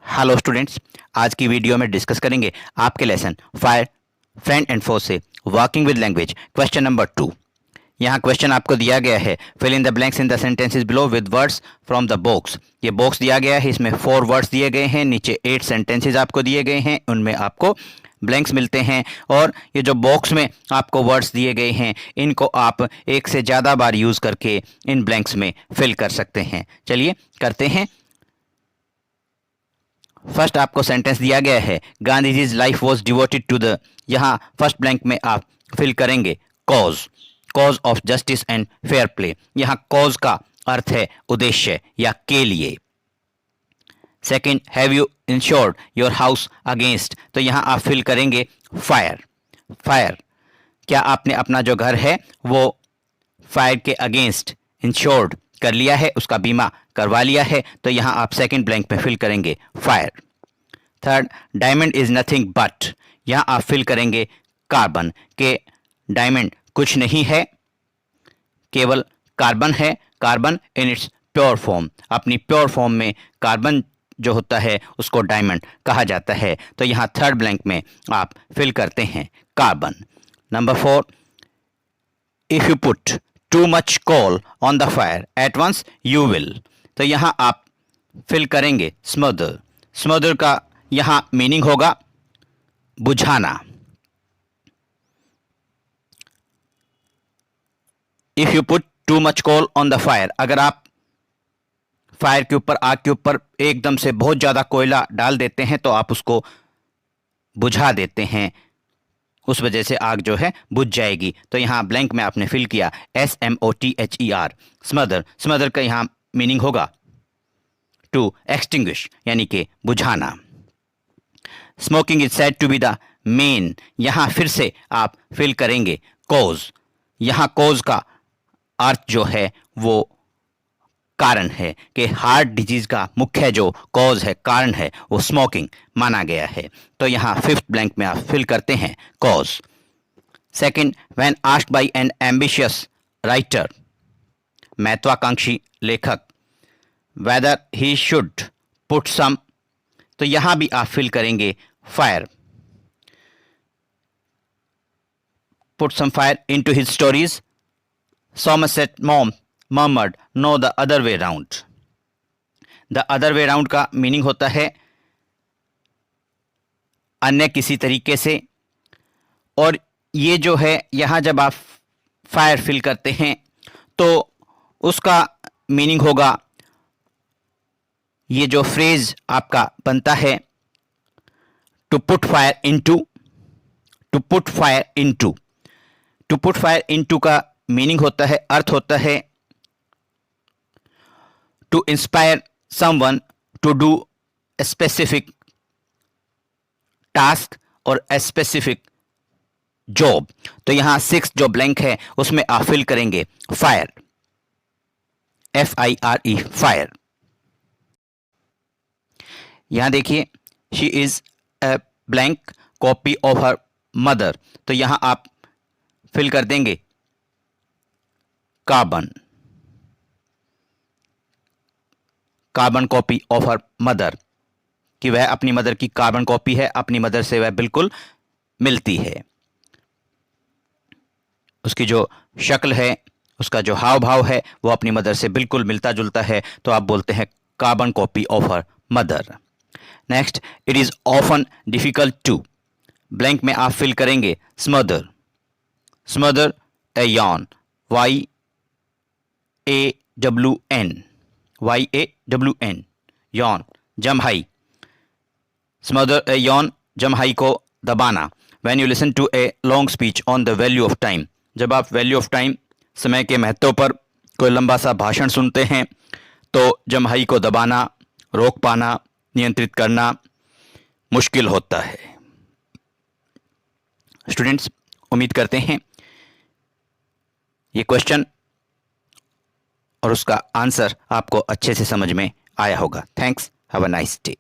Hello students, आज की video में डिस्कस करेंगे आपके lesson fire friend and foe से working with language question number 2। यहाँ क्वेश्चन आपको दिया गया है, fill in the blanks in the sentences below with words from the box. ये बॉक्स दिया गया है, इसमें 4 वर्ड्स दिए गए हैं, नीचे 8 सेंटेंसेस आपको दिए गए हैं, उनमें आपको ब्लैंक्स मिलते हैं। और ये जो बॉक्स में आपको वर्ड्स दिए गए हैं, इनको आप एक से ज़्यादा बार यूज़ करके इन ब्लैंक्स में फिल कर सकते हैं। चलिए करते हैं। फर्स्ट आपको सेंटेंस दिया गया है, Gandhi ji's life was devoted to the. यहाँ फर्स्ट ब्लैंक में आप फिल करेंगे cause, cause of justice and fair play. यहाँ कॉज का अर्थ है उद्देश्य या के लिए। Second, have you insured your house against, तो यहाँ आप फिल करेंगे फायर। फायर, क्या आपने अपना जो घर है वो फायर के अगेंस्ट इंश्योर्ड कर लिया है, उसका बीमा करवा लिया है, तो यहाँ आप सेकंड ब्लैंक में फिल करेंगे fire. Third, diamond is nothing but, यहाँ आप फिल करेंगे कार्बन, के डायमंड कुछ नहीं है, केवल कार्बन है। Carbon in its pure form, अपनी प्योर फॉर्म में कार्बन जो होता है उसको डायमंड कहा जाता है, तो यहाँ थर्ड ब्लैंक में आप फिल करते हैं carbon. Number 4, if you put too much coal on the fire at once you will, तो यहाँ आप फिल करेंगे स्मोदर। स्मोदर का यहाँ मीनिंग होगा बुझाना। If you put too much coal on the fire, अगर आप फायर के ऊपर, आग के ऊपर एकदम से बहुत ज़्यादा कोयला डाल देते हैं तो आप उसको बुझा देते हैं, उस वजह से आग जो है बुझ जाएगी। तो यहाँ ब्लैंक में आपने फिल किया SMOTHER, स्मदर। स्मदर का यहाँ मीनिंग होगा टू एक्सटिंग्विश, यानी कि बुझाना। Smoking is said to be the main, यहाँ फिर से आप फिल करेंगे कॉज। यहाँ कॉज का अर्थ जो है वो कारण है, कि हार्ट डिजीज का मुख्य जो कॉज है, कारण है, वो स्मोकिंग माना गया है, तो यहाँ फिफ्थ ब्लैंक में आप फिल करते हैं cause. Second, when asked by an ambitious writer, महत्वाकांक्षी लेखक, whether he should put some, तो यहाँ भी आप फिल करेंगे fire. Put some fire into his stories, Somerset Maugham murmured, "No, the other way round." The other way round का meaning होता है अन्य किसी तरीके से। और ये जो है, यहाँ जब आप फायर फिल करते हैं तो उसका मीनिंग होगा, ये जो फ्रेज आपका बनता है to put fire into, to put fire into. To put fire into का मीनिंग होता है, अर्थ होता है to inspire someone to do a specific task और ए स्पेसिफिक जॉब। तो यहां 6 जो ब्लैंक है उसमें आप फिल करेंगे फायर, FIRE, फायर। यहां देखिए, she is a blank copy of her mother, तो यहां आप फिल कर देंगे carbon, carbon copy of her mother, कि वह अपनी मदर की कार्बन कॉपी है, अपनी मदर से वह बिल्कुल मिलती है, उसकी जो शक्ल है, उसका जो हाव भाव है वो अपनी मदर से बिल्कुल मिलता जुलता है, तो आप बोलते हैं carbon copy of her mother. Next, it is often difficult to, blank में आप फिल करेंगे स्मदर। स्मदर ए यॉन, YAWN, यौन, जमहाई। स्मदर ए यौन, जमहाई को दबाना। When you listen to a long speech on the value of time, जब आप वैल्यू ऑफ टाइम, समय के महत्व पर कोई लंबा सा भाषण सुनते हैं तो जमहाई को दबाना, रोक पाना, नियंत्रित करना मुश्किल होता है। स्टूडेंट्स, उम्मीद करते हैं ये क्वेश्चन और उसका आंसर आपको अच्छे से समझ में आया होगा। Thanks, have a nice day.